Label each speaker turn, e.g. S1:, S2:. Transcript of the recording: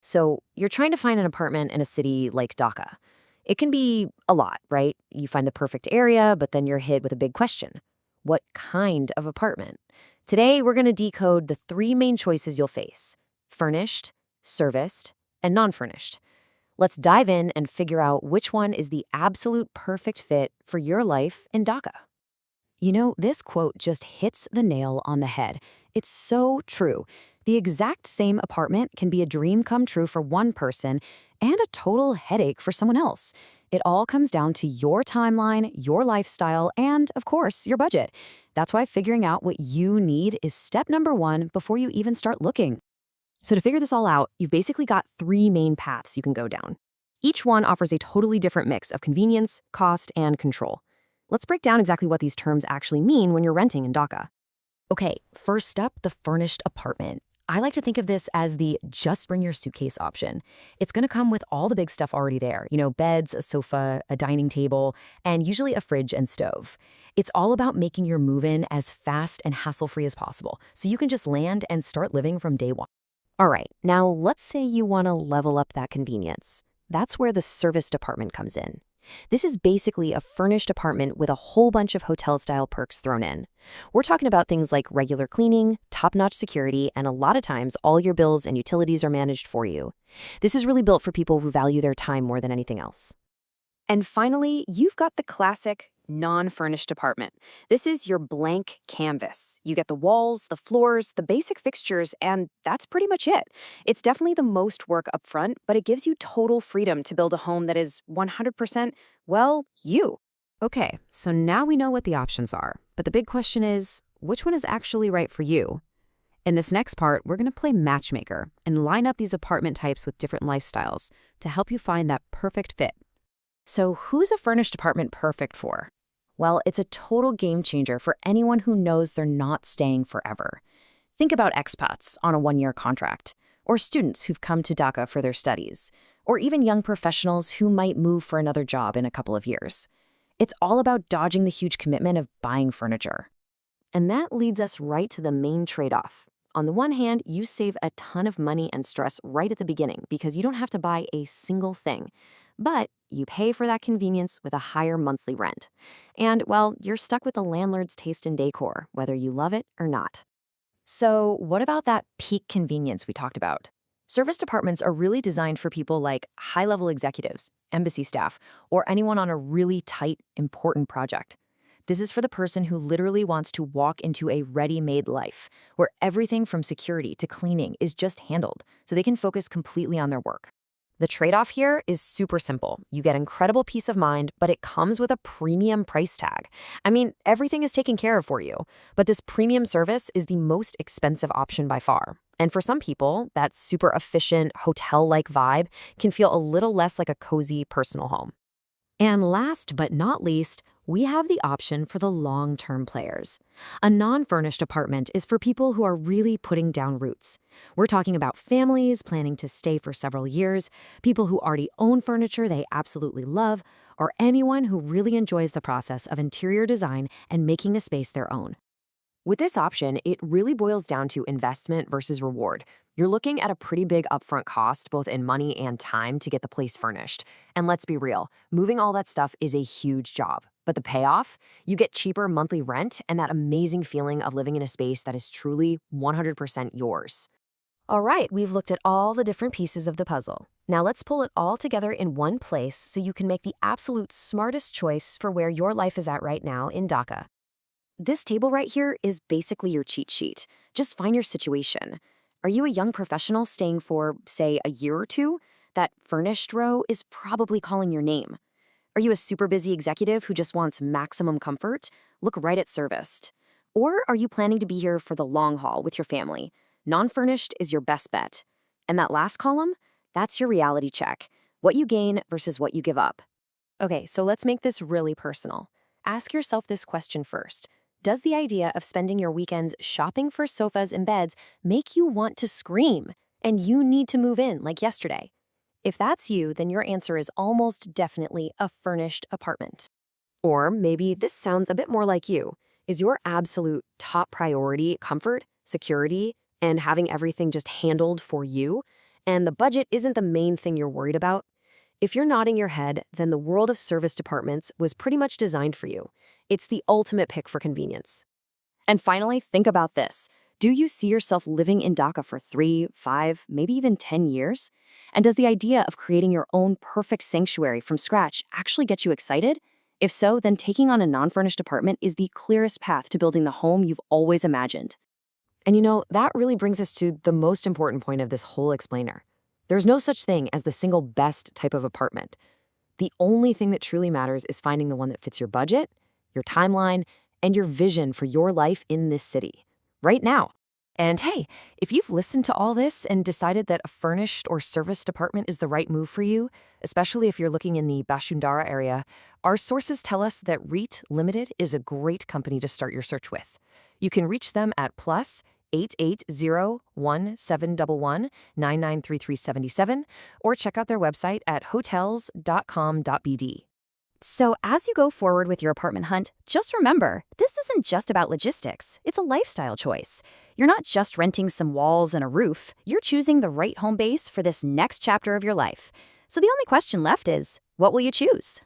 S1: So you're trying to find an apartment in a city like Dhaka. It can be a lot, right? You find the perfect area, but then you're hit with a big question. What kind of apartment? Today, we're going to decode the three main choices you'll face: furnished, serviced, and non-furnished. Let's dive in and figure out which one is the absolute perfect fit for your life in Dhaka. This quote just hits the nail on the head. It's so true. The exact same apartment can be a dream come true for one person and a total headache for someone else. It all comes down to your timeline, your lifestyle, and, of course, your budget. That's why figuring out what you need is step number one before you even start looking. So to figure this all out, you've basically got three main paths you can go down. Each one offers a totally different mix of convenience, cost, and control. Let's break down exactly what these terms actually mean when you're renting in Dhaka. Okay, first up, the furnished apartment. I like to think of this as the just bring your suitcase option. It's going to come with all the big stuff already there, beds, a sofa, a dining table, and usually a fridge and stove. It's all about making your move-in as fast and hassle-free as possible, so you can just land and start living from day one. All right, now let's say you want to level up that convenience. That's where the serviced apartment comes in. This is basically a furnished apartment with a whole bunch of hotel-style perks thrown in. We're talking about things like regular cleaning, top-notch security, and a lot of times all your bills and utilities are managed for you. This is really built for people who value their time more than anything else. And finally, you've got the classic non-furnished apartment. This is your blank canvas. You get the walls, the floors, the basic fixtures, and that's pretty much it. It's definitely the most work up front, but it gives you total freedom to build a home that is 100%, well, you. Okay, so now we know what the options are, but the big question is, which one is actually right for you? In this next part, we're going to play matchmaker and line up these apartment types with different lifestyles to help you find that perfect fit. So who's a furnished apartment perfect for? Well, it's a total game changer for anyone who knows they're not staying forever. Think about expats on a one-year contract, or students who've come to Dhaka for their studies, or even young professionals who might move for another job in a couple of years. It's all about dodging the huge commitment of buying furniture. And that leads us right to the main trade-off. On the one hand, you save a ton of money and stress right at the beginning because you don't have to buy a single thing. But you pay for that convenience with a higher monthly rent. And, well, you're stuck with the landlord's taste in decor, whether you love it or not. So what about that peak convenience we talked about? Serviced apartments are really designed for people like high-level executives, embassy staff, or anyone on a really tight, important project. This is for the person who literally wants to walk into a ready-made life, where everything from security to cleaning is just handled, so they can focus completely on their work. The trade-off here is super simple. You get incredible peace of mind, but it comes with a premium price tag. I mean, everything is taken care of for you, but this premium service is the most expensive option by far. And for some people, that super efficient, hotel-like vibe can feel a little less like a cozy personal home. And last but not least, we have the option for the long-term players. A non-furnished apartment is for people who are really putting down roots. We're talking about families planning to stay for several years, people who already own furniture they absolutely love, or anyone who really enjoys the process of interior design and making a space their own. With this option, it really boils down to investment versus reward. You're looking at a pretty big upfront cost, both in money and time, to get the place furnished. And let's be real, moving all that stuff is a huge job. But the payoff? You get cheaper monthly rent and that amazing feeling of living in a space that is truly 100% yours. All right, we've looked at all the different pieces of the puzzle. Now let's pull it all together in one place so you can make the absolute smartest choice for where your life is at right now in Dhaka. This table right here is basically your cheat sheet. Just find your situation. Are you a young professional staying for, say, a year or two? That furnished row is probably calling your name. Are you a super busy executive who just wants maximum comfort? Look right at serviced. Or are you planning to be here for the long haul with your family? Non-furnished is your best bet. And that last column? That's your reality check. What you gain versus what you give up. Okay, so let's make this really personal. Ask yourself this question first. Does the idea of spending your weekends shopping for sofas and beds make you want to scream and you need to move in like yesterday? If that's you, then your answer is almost definitely a furnished apartment. Or maybe this sounds a bit more like you. Is your absolute top priority comfort, security, and having everything just handled for you? and the budget isn't the main thing you're worried about, if you're nodding your head, then the world of serviced apartments was pretty much designed for you. It's the ultimate pick for convenience. And finally, think about this. Do you see yourself living in Dhaka for 3, 5, maybe even 10 years? And does the idea of creating your own perfect sanctuary from scratch actually get you excited? If so, then taking on a non-furnished apartment is the clearest path to building the home you've always imagined. And that really brings us to the most important point of this whole explainer. There's no such thing as the single best type of apartment. The only thing that truly matters is finding the one that fits your budget, your timeline, and your vision for your life in this city, right now. And hey, if you've listened to all this and decided that a furnished or serviced apartment is the right move for you, especially if you're looking in the Bashundhara area, our sources tell us that REIT-Limited is a great company to start your search with. You can reach them at +8801-711-993377 or check out their website at hotels.com.bd.
S2: So as you go forward with your apartment hunt, just remember, this isn't just about logistics. It's a lifestyle choice. You're not just renting some walls and a roof. You're choosing the right home base for this next chapter of your life. So the only question left is, what will you choose?